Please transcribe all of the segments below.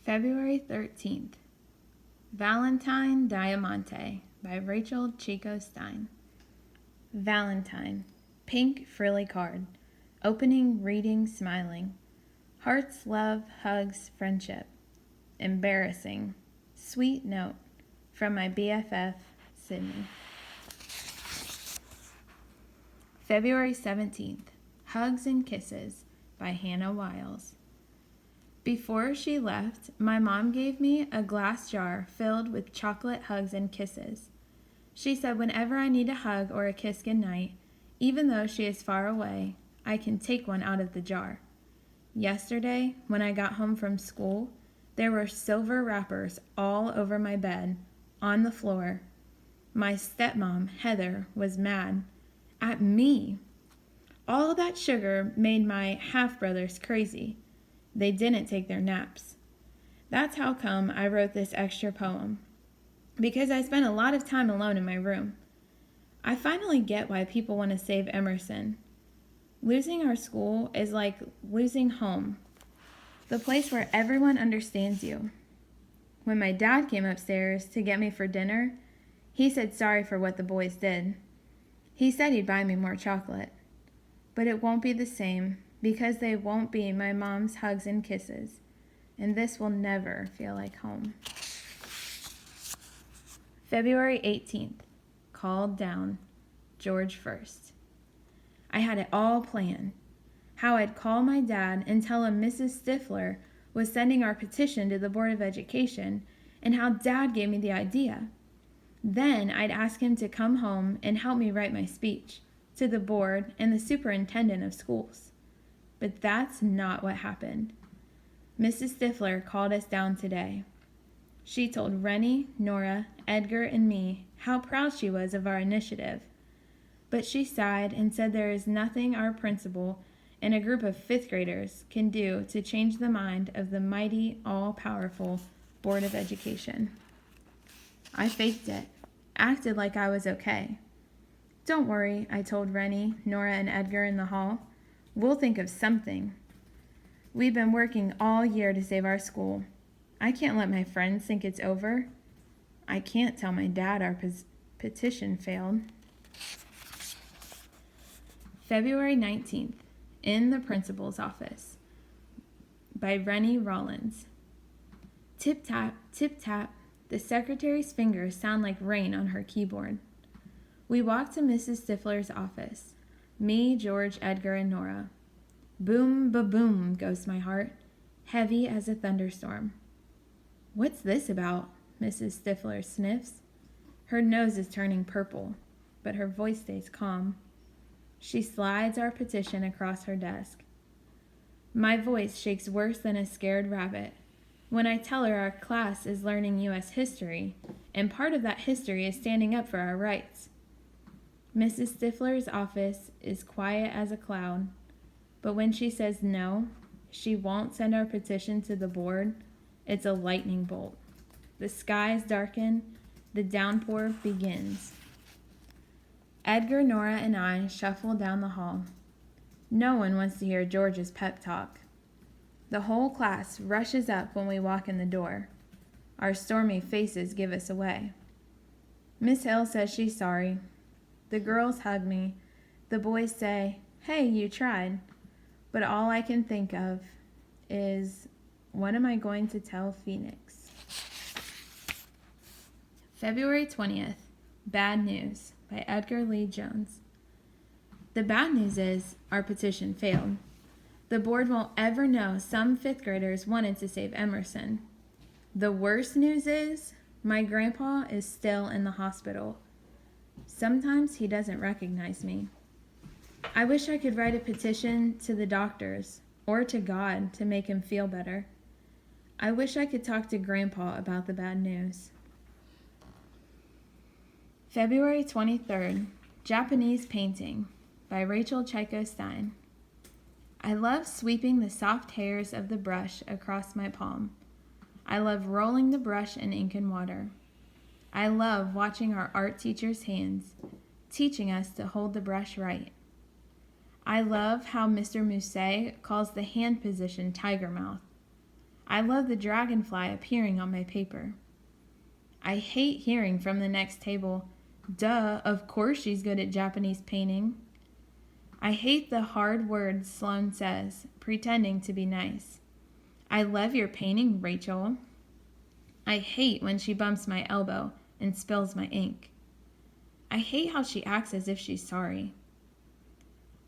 February 13th. Valentine Diamante by Rachel Chico Stein. Valentine. Pink frilly card. Opening, reading, smiling. Hearts, love, hugs, friendship. Embarrassing. Sweet note from my BFF, Sydney. February 17th. Hugs and Kisses by Hannah Wiles. Before she left, my mom gave me a glass jar filled with chocolate hugs and kisses. She said whenever I need a hug or a kiss goodnight, even though she is far away, I can take one out of the jar. Yesterday, when I got home from school, there were silver wrappers all over my bed, on the floor. My stepmom, Heather, was mad at me. All that sugar made my half-brothers crazy. They didn't take their naps. That's how come I wrote this extra poem, because I spent a lot of time alone in my room. I finally get why people want to save Emerson. Losing our school is like losing home, the place where everyone understands you. When my dad came upstairs to get me for dinner, he said sorry for what the boys did. He said he'd buy me more chocolate. But it won't be the same, because they won't be my mom's hugs and kisses, and this will never feel like home. February 18th. Called down. George 1st. I had it all planned. How I'd call my dad and tell him Mrs. Stifler was sending our petition to the Board of Education, and how Dad gave me the idea. Then I'd ask him to come home and help me write my speech to the board and the superintendent of schools. But that's not what happened. Mrs. Stifler called us down today. She told Rennie, Nora, Edgar, and me how proud she was of our initiative. But she sighed and said there is nothing our principal and a group of fifth graders can do to change the mind of the mighty, all-powerful Board of Education. I faked it, acted like I was okay. Don't worry, I told Rennie, Nora, and Edgar in the hall. We'll think of something. We've been working all year to save our school. I can't let my friends think it's over. I can't tell my dad our petition failed. February 19th. In the Principal's Office by Rennie Rollins. Tip-tap, tip-tap. The secretary's fingers sound like rain on her keyboard. We walk to Mrs. Stifler's office. Me, George, Edgar, and Nora. Boom, ba-boom goes my heart, heavy as a thunderstorm. What's this about? Mrs. Stifler sniffs. Her nose is turning purple, but her voice stays calm. She slides our petition across her desk. My voice shakes worse than a scared rabbit when I tell her our class is learning U.S. history, and part of that history is standing up for our rights. Mrs. Stifler's office is quiet as a cloud, but when she says no, she won't send our petition to the board, it's a lightning bolt. The skies darken, the downpour begins. Edgar, Nora, and I shuffle down the hall. No one wants to hear George's pep talk. The whole class rushes up when we walk in the door. Our stormy faces give us away. Miss Hill says she's sorry. The girls hug me. The boys say, "Hey, you tried." But all I can think of is, what am I going to tell Phoenix? February 20th. Bad News by Edgar Lee Jones. The bad news is our petition failed. The board won't ever know some fifth graders wanted to save Emerson. The worst news is my grandpa is still in the hospital. Sometimes he doesn't recognize me. I wish I could write a petition to the doctors or to God to make him feel better. I wish I could talk to Grandpa about the bad news. February 23rd. Japanese Painting by Rachel Chico Stein. I love sweeping the soft hairs of the brush across my palm. I love rolling the brush in ink and water. I love watching our art teacher's hands, teaching us to hold the brush right. I love how Mr. Musset calls the hand position tiger mouth. I love the dragonfly appearing on my paper. I hate hearing from the next table, "Duh, of course she's good at Japanese painting." I hate the hard words Sloane says, pretending to be nice. "I love your painting, Rachel." I hate when she bumps my elbow and spills my ink. I hate how she acts as if she's sorry.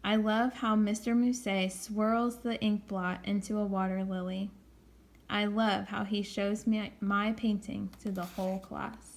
I love how Mr. Musset swirls the ink blot into a water lily. I love how he shows me my painting to the whole class.